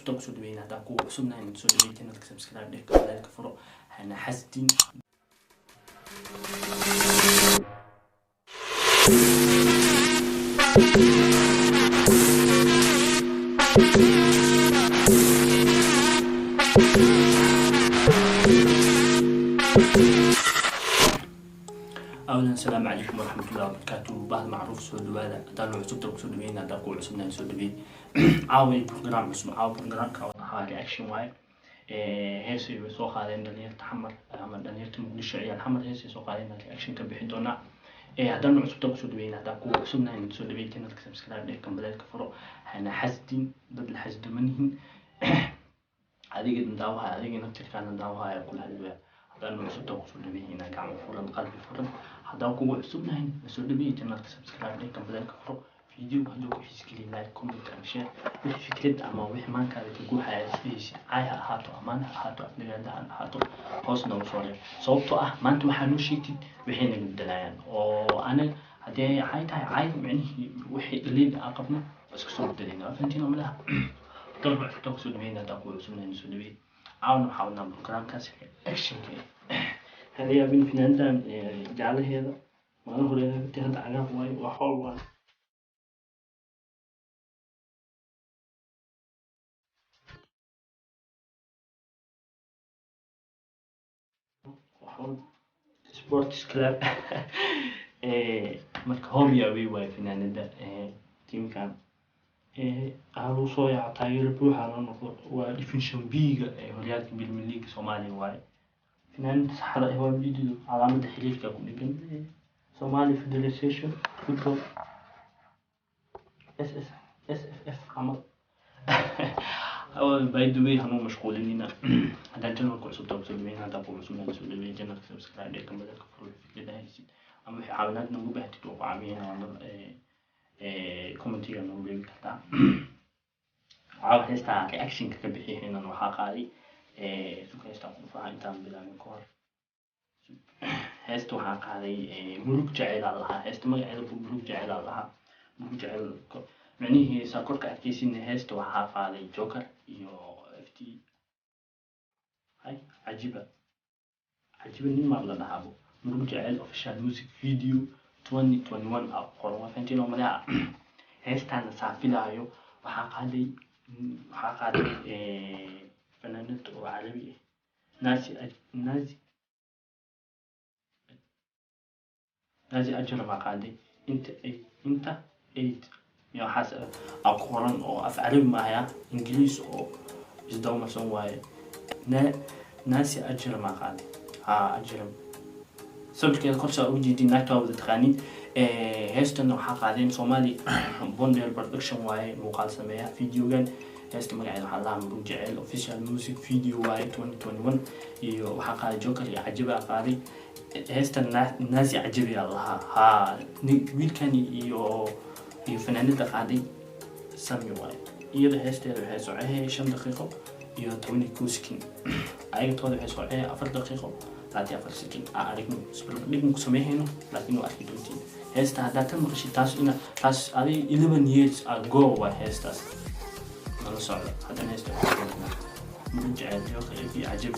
cusub kusoo dhaweyn hadaa kuwa cusubna in soo dhaweyn channelka subscribe dheh ka furo hana xasdin أولا السلام عليكم ورحمة الله وبركاته. بعد معروف سود هذا دانو عصب ترك سود بين هذا كل عصبنا سود بين عاوي برنامج اسمه عاوي برنامج كوضحها رياكشن واي هيسي سوق علينا دنيا تحمل عمل دنيا تمقلش عيال حمل هيسي سوق علينا رياكشن كبيحدونا دانو عصب ترك سود بين هذا كل عصبنا سود بين كنا سبسكرايب لكم بدل كفروا هنا حسدين ضد الحسد منهن هذه قد نداوها هذه نكتر كان نداوها كل هذا دانو عصب ترك سود بين هنا قام فرن قلبي فرن هذا كوع عصبنا سود بين كنا سبسكرايب لكم بدل كفروا فيديو هذوك حسكلي لايك كومنت أشياء وش فكرة أما وح ما كان تقول حياتي عايها هاتو أمان هاتو أبنيان هاتو حسنا وصوري صوتو ما أنتم حنوشيتي وحين الدلائل وأنا هذه عايد يعني وحي اللي عقبنا بس كسر الدليل فهمتينا ولا طلع تقصد بينا تقول سمنا نسود بي عاونوا حاولنا بروجرام كاس أكشن كي هذه يا بني فنان جعله هذا ما نقول هذا بتهد عجب واي وحول واي سبورتس كلاب marka hobby away way finaanada teamkan aanu soo yaactaayo buuxa loo noqdo waa definition B-ga horyaalka Premier League Soomaaliya waay finaanada saxda ah waa video calaamada xiriirka ku dhigan Somali Federation Football SFF amal أول باي دوي هنو مشغولين هنا هذا جنرال كورس وتوصلين هذا كورس من السودان جنرال سبسكرايب لكم بدك كفر في كده هيك أما في حاولات نقول بهتتوقع عميها عند كومنتي أنا نقول كذا عاود هستا رياكشن كبيح هنا نوحاق علي سوكا هستا فاهم تام بلا مكور هستو حاق علي ملوك جعل الله هست ما يعرف ملوك جعل الله ملوك جعل معنيه ساكورك أكيس إن هست وحاف على جوكر يو FT هاي عجيبة نما ولا نهابو مروج جعل official music video 2021 أو قروا فانتينو ملا هست أنا سافيلايو وحاق علي فنانات وعربية نازي أجر ما قادي أنت يا حسب أقرن أو أفعل معايا إنجليز أو إصدار مثلاً واي ناسي أجر ما قادي أجر سبب كذا كل شيء وجدي دي نايت أو تغني هستن وحق عليهم صومالي بوندر برودكشن واي مقال سمايا فيديو جن هستن مقعد حلا مروج جعل official music video واي 2021 يو حق على جوكر يعجبه قاري هستن ناسي عجب يا الله ويل كان iyo fanaanada qaaday sami waay iyada heesteeda waxay socday 5 daqiiqo iyo 12 sekin ayagtooda waxay socday 4 daqiiqo 34 sekin aragnu isbarbardhig ku sameeyayno laakiin waa arkay doontiin heesta hadda tan maqashii taas adi 11 years ago waa heestaas nala socda hadda heesta mujacad joker iyo ajab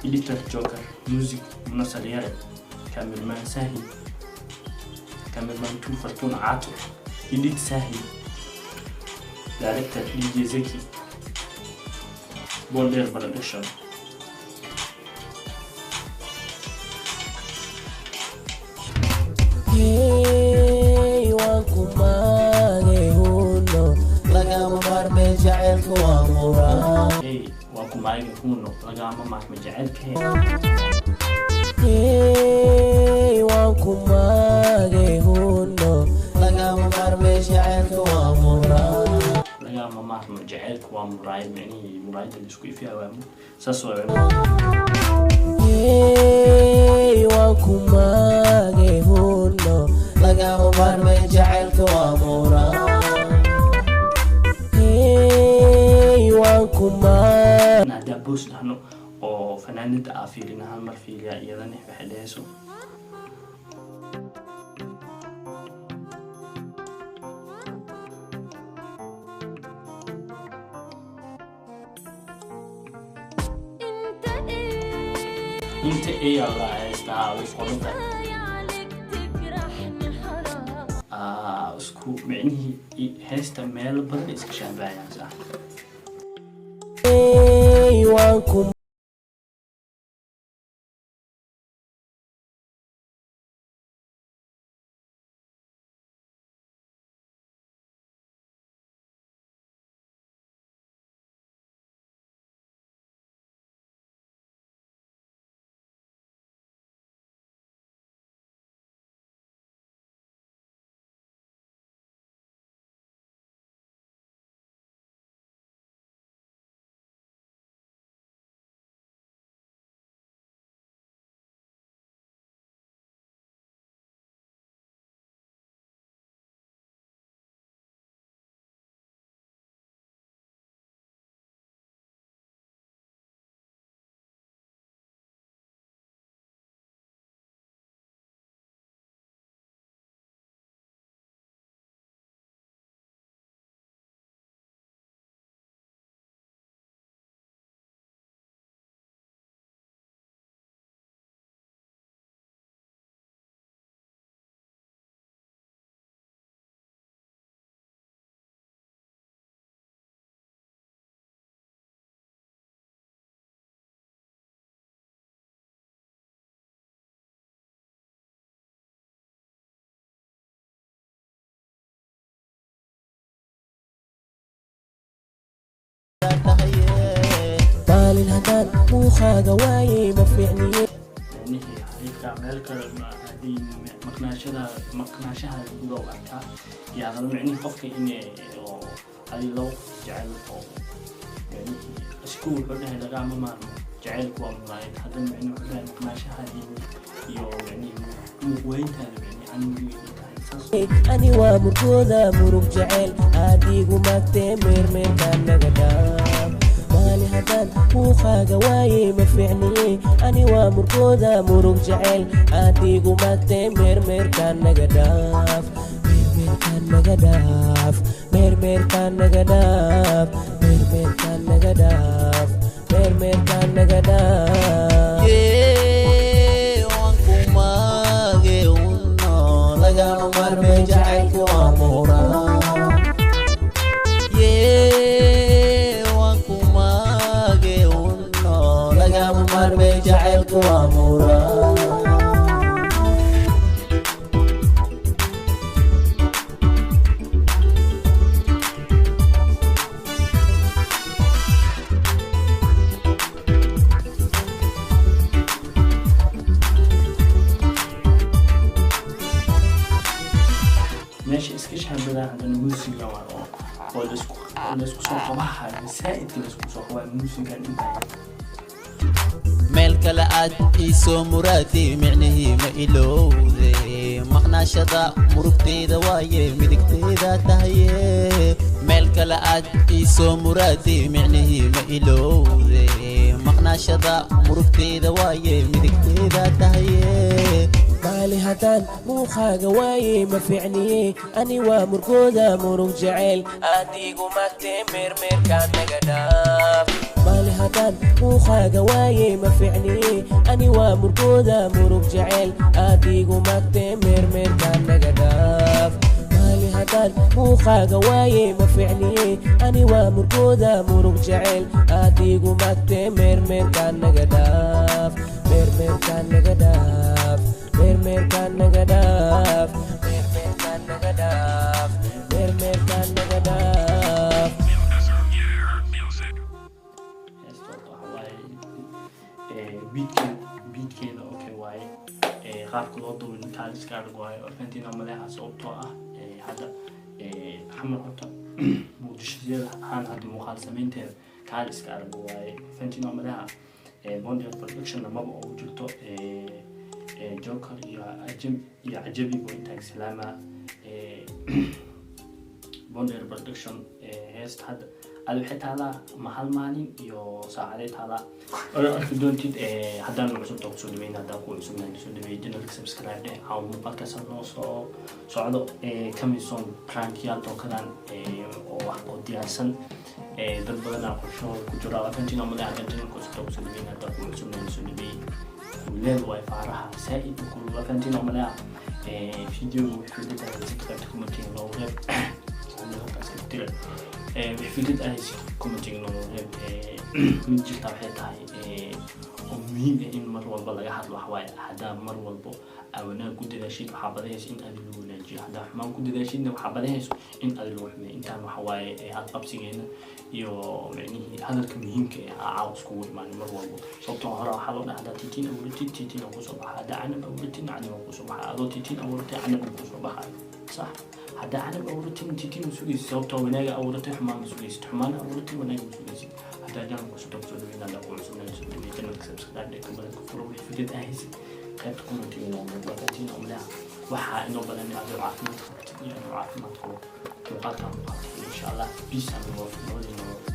editor joker music munasal yare cameraman sahi cameraman 2 Fortuna Ato Elite Sahi director DJ Zeki Border Production Hey wakumage huno lagama marme jacelku amura Hey wakumage huno lagama marme jacelku Hey wakumage huno lagama marme jacelku amura lagama marme jacelku amura يعني مرايد اللي شكو فيها وامو ساسو Hey wakumage huno lagama marme jacelku amura Hey wakumage نادا بوس نحنو oo fanaanada afiirina hal mar fiiliya iyadana waxay dhahayso انت ايه الله يستاهل وصورته اسكو معنيه هيستا ميل بدل اسكشان بايان صح وانكم maalin haddaan muuqaaga waayey ma fiicniye يعني هيك مالك هذه مقناشها gudaha u arkaa يعني معني qofka inay هذه لو جعل يعني اسكو wuxuu lagama maarmo jacaylku waa muraayad hadda mعني wuxuu maqnaashaha iyo يعني weyntaada يعني ani waa murkooda murug jacayl adigu magtee meermeerkaan naga dhaaf maalin haddaan muuqaaga waayey ma fiicniye ani waa murkooda murug jacayl adigu magtee meermeerkaan naga dhaaf meermeerkaan naga dhaaf meermeerkaan naga dhaaf meermeerkaan naga dhaaf meermeerkaan naga dhaaf lagama maarmee jacaylku waa muraa waan ku maage unno lagama maarmee jacaylku waa muraa ماشي اسكيش هبدا عندنا موسيقى ولسكو صوقها زائد لسكو صوقها الموسيقى انت meel kale aad iisoo muraatay micnihii ma ilowde maqnaashada murugteyda waaye midigteyda tahaye meel kale aad iisoo muraatay micnihii ma ilowde maqnaashada murugteyda waaye midigteyda tahaye maalin haddaan muuqaaga waayey ma fiicniye ani waa murkooda murug jacayl adigu magtee meermeerkaan naga dhaaf maalin haddaan muuqaaga waayey ma fiicniye ani waa murkooda murug jacayl adigu magtee meermeerkaan naga dhaaf maalin haddaan muuqaaga waayey ma fiicniye ani waa murkooda murug jacayl adigu magtee meermeerkaan naga dhaaf meermeerkaan naga dhaaf meermeerkaan naga dhaaf meermeerkaan naga dhaaf meermeerkaan naga dhaaf beatkeeda okay waaye qaabka loo duubin kaaliska arag waaye argentina maleeha sababtoo ah hadda xamar horta muqdishada ahaan hadda muuqaal samaynteeda kaaliska arag waaye argentina maleeha bondel production maba ugu jirto joker iyo cajabi buu intaa salaama bondel production heesta hadda هذا وحيت هذا محل مالين يو ساعدت هذا أركض دونتي هذا الموضوع توصل بين هذا كل سنة نسوي فيديو سبسكرايب ده أو مقطع سنة صعدوا كم يسون برانكيال توكلان أو دياسن دبلنا كشور كجورا أفنتي نعمل هذا جنين كوس توصل بين هذا كل سنة نسوي ولاد واي فارها سائد وكل وفانتين وملا فيديو وحفيدة ذكرى كومنتين لو غير وحفيدة أهل كومنتين لو غير من جلتا وحيتها ومهم إن مر والبا لغا حدلو حواي حدا مر والبو أونا كنت داشين وحابدهيس إن أدلو ناجي حدا حمان كنت داشين وحابدهيس إن أدلو حمي إنتان وحواي هالقبسيين iyo macnihi hadalka muhiimka ah caaws ku imaan mar walba sababtoo hore waxa loo dhahdaa titiin awrati titiin oo soo baxa hada anab awrati nacni oo soo baxa adoo titiin awrati anab oo soo baxa صح hada anab awrati titiin oo sugaysa sababtoo wanaaga awrati xumaan sugaysa xumaan awrati wanaaga sugaysa hada jaan ku soo dabso inaan la ku cusubnaa soo dhigay channel subscribe ka badan ku furo wixii ahis qayb comment iyo wadatiin oo la waxa inoo badan aad caafimaad qabtid iyo caafimaad qabo وقاتها إن شاء الله peace and love